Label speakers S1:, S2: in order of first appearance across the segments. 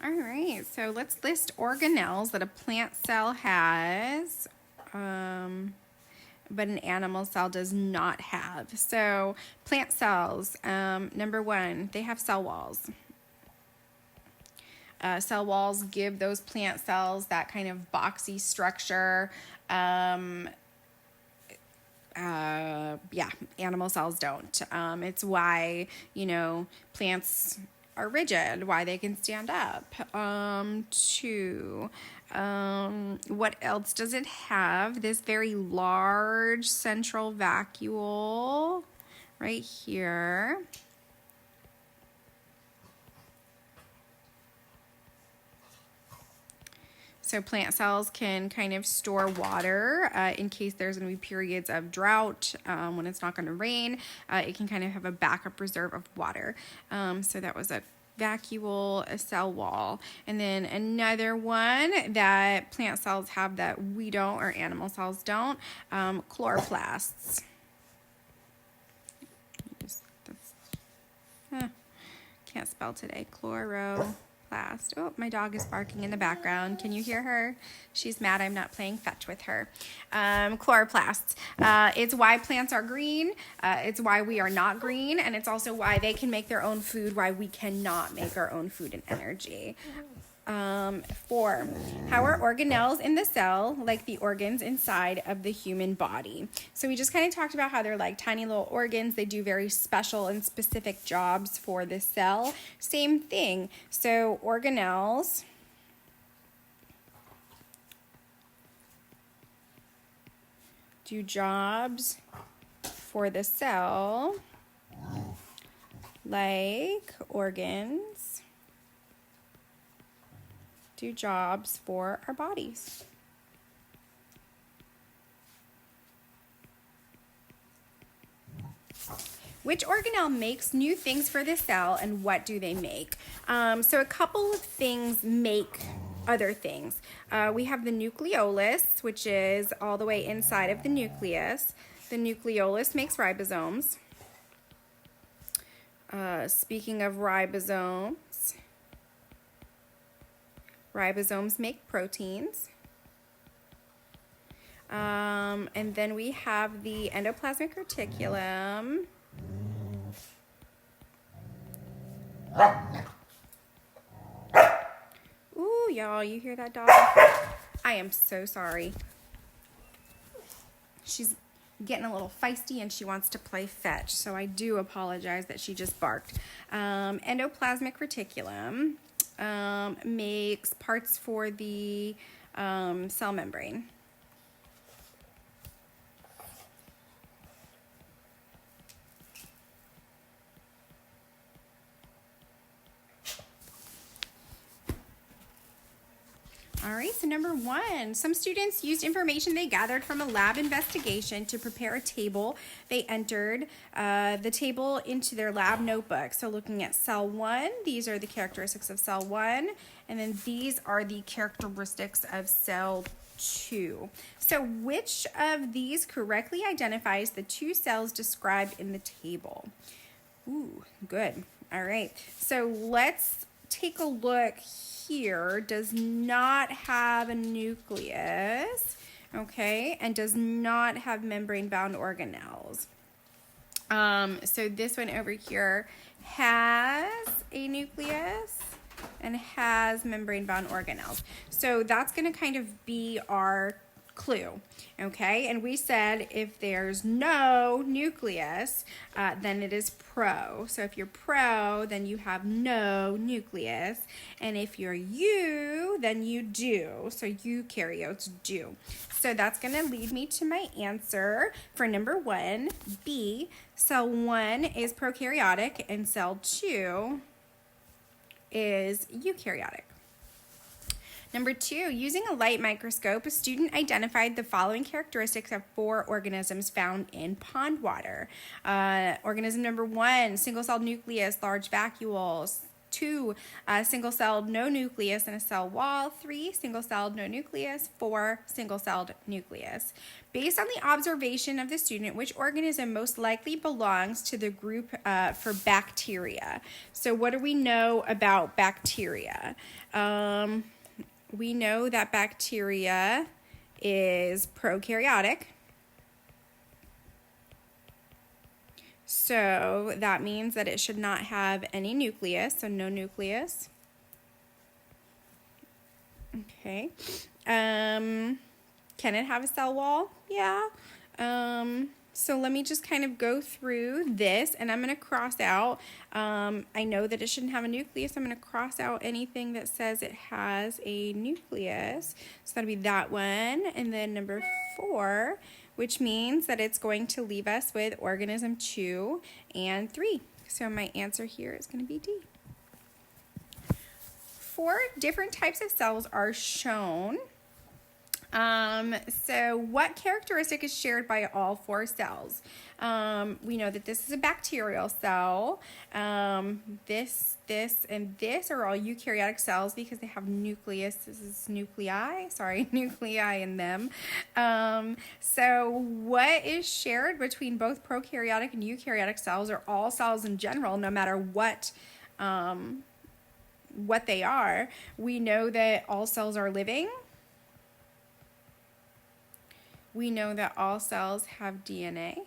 S1: All right, so let's list organelles that a plant cell has, but an animal cell does not have. So plant cells, number one, they have cell walls. Cell walls give those plant cells that kind of boxy structure. Animal cells don't. It's why, plants are rigid, why they can stand up. What else does it have? This very large central vacuole right here. So plant cells can kind of store water in case there's going to be periods of drought when it's not going to rain. It can kind of have a backup reserve of water. So that was a vacuole, a cell wall. And then another one that plant cells have that we don't, or animal cells don't, chloroplasts. Can't spell today. Chloroplast. Oh, my dog is barking in the background. Can you hear her? She's mad I'm not playing fetch with her. Chloroplasts. It's why plants are green. It's why we are not green. And it's also why they can make their own food, why we cannot make our own food and energy. 4. How are organelles in the cell like the organs inside of the human body? So we just kind of talked about how they're like tiny little organs. They do very special and specific jobs for the cell. Same thing. So organelles do jobs for the cell like organs do jobs for our bodies. Which organelle makes new things for the cell, and what do they make? So a couple of things make other things. We have the nucleolus, which is all the way inside of the nucleus. The nucleolus makes ribosomes. Speaking of ribosomes make proteins. And then we have the endoplasmic reticulum. Ooh, y'all, you hear that dog? I am so sorry. She's getting a little feisty and she wants to play fetch, so I do apologize that she just barked. Endoplasmic reticulum makes parts for the cell membrane. All right, so number 1, some students used information they gathered from a lab investigation to prepare a table. They entered the table into their lab notebook. So looking at cell 1, these are the characteristics of cell 1, and then these are the characteristics of cell 2. So which of these correctly identifies the 2 cells described in the table? Ooh, good. All right, so let's take a look here. Does not have a nucleus, okay, and does not have membrane-bound organelles. So this one over here has a nucleus and has membrane-bound organelles. So that's going to kind of be our clue, okay? And we said if there's no nucleus, then it is pro. So if you're pro, then you have no nucleus. And if you're U, then you do. So eukaryotes do. So that's going to lead me to my answer for number 1, B. Cell 1 is prokaryotic and cell 2 is eukaryotic. Number 2, using a light microscope, a student identified the following characteristics of 4 organisms found in pond water. Organism number 1, single-celled nucleus, large vacuoles. 2, single-celled, no nucleus in a cell wall. 3, single-celled, no nucleus. 4, single-celled nucleus. Based on the observation of the student, which organism most likely belongs to the group for bacteria? So what do we know about bacteria? We know that bacteria is prokaryotic. So that means that it should not have any nucleus, so no nucleus. Okay. Can it have a cell wall? Yeah. So let me just kind of go through this, and I'm going to cross out. I know that it shouldn't have a nucleus. I'm going to cross out anything that says it has a nucleus. So that'll be that one. And then number 4, which means that it's going to leave us with organism 2 and 3. So my answer here is going to be D. 4 different types of cells are shown. So what characteristic is shared by all 4 cells? We know that this is a bacterial cell. This, and this are all eukaryotic cells because they have nucleus. This is nuclei in them. So what is shared between both prokaryotic and eukaryotic cells, or all cells in general, no matter what they are? We know that all cells are living. We know that all cells have DNA,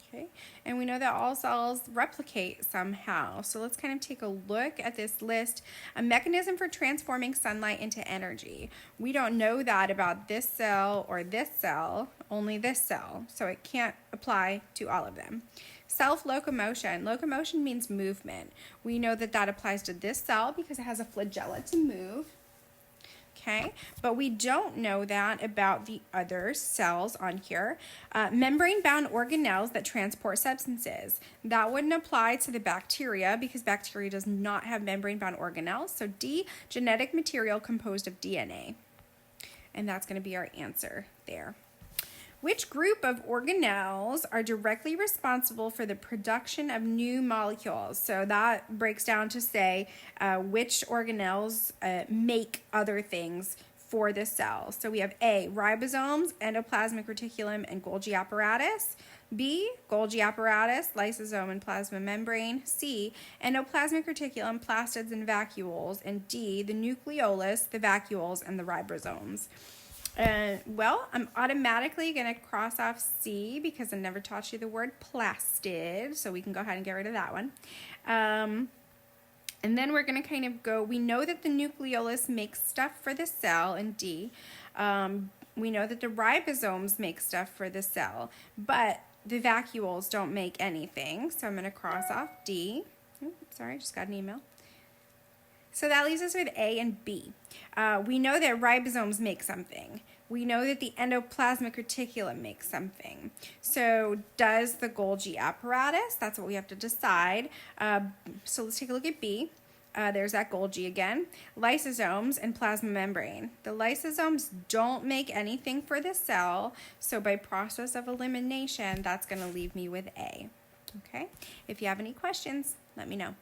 S1: okay? And we know that all cells replicate somehow. So let's kind of take a look at this list. A mechanism for transforming sunlight into energy. We don't know that about this cell or this cell, only this cell. So it can't apply to all of them. Self-locomotion. Locomotion means movement. We know that that applies to this cell because it has a flagella to move. Okay, but we don't know that about the other cells on here. Membrane-bound organelles that transport substances. That wouldn't apply to the bacteria because bacteria does not have membrane-bound organelles. So D, genetic material composed of DNA. And that's going to be our answer there. Which group of organelles are directly responsible for the production of new molecules? So that breaks down to say which organelles make other things for the cell. So we have A, ribosomes, endoplasmic reticulum, and Golgi apparatus. B, Golgi apparatus, lysosome, and plasma membrane. C, endoplasmic reticulum, plastids, and vacuoles. And D, the nucleolus, the vacuoles, and the ribosomes. Well, I'm automatically going to cross off C because I never taught you the word plastid, so we can go ahead and get rid of that one. And then we're going to kind of go, we know that the nucleolus makes stuff for the cell in D. We know that the ribosomes make stuff for the cell, but the vacuoles don't make anything, so I'm going to cross off D. Oops, sorry, I just got an email. So that leaves us with A and B. We know that ribosomes make something. We know that the endoplasmic reticulum makes something. So does the Golgi apparatus? That's what we have to decide. So let's take a look at B. There's that Golgi again. Lysosomes and plasma membrane. The lysosomes don't make anything for the cell, so by process of elimination, that's going to leave me with A. Okay? If you have any questions, let me know.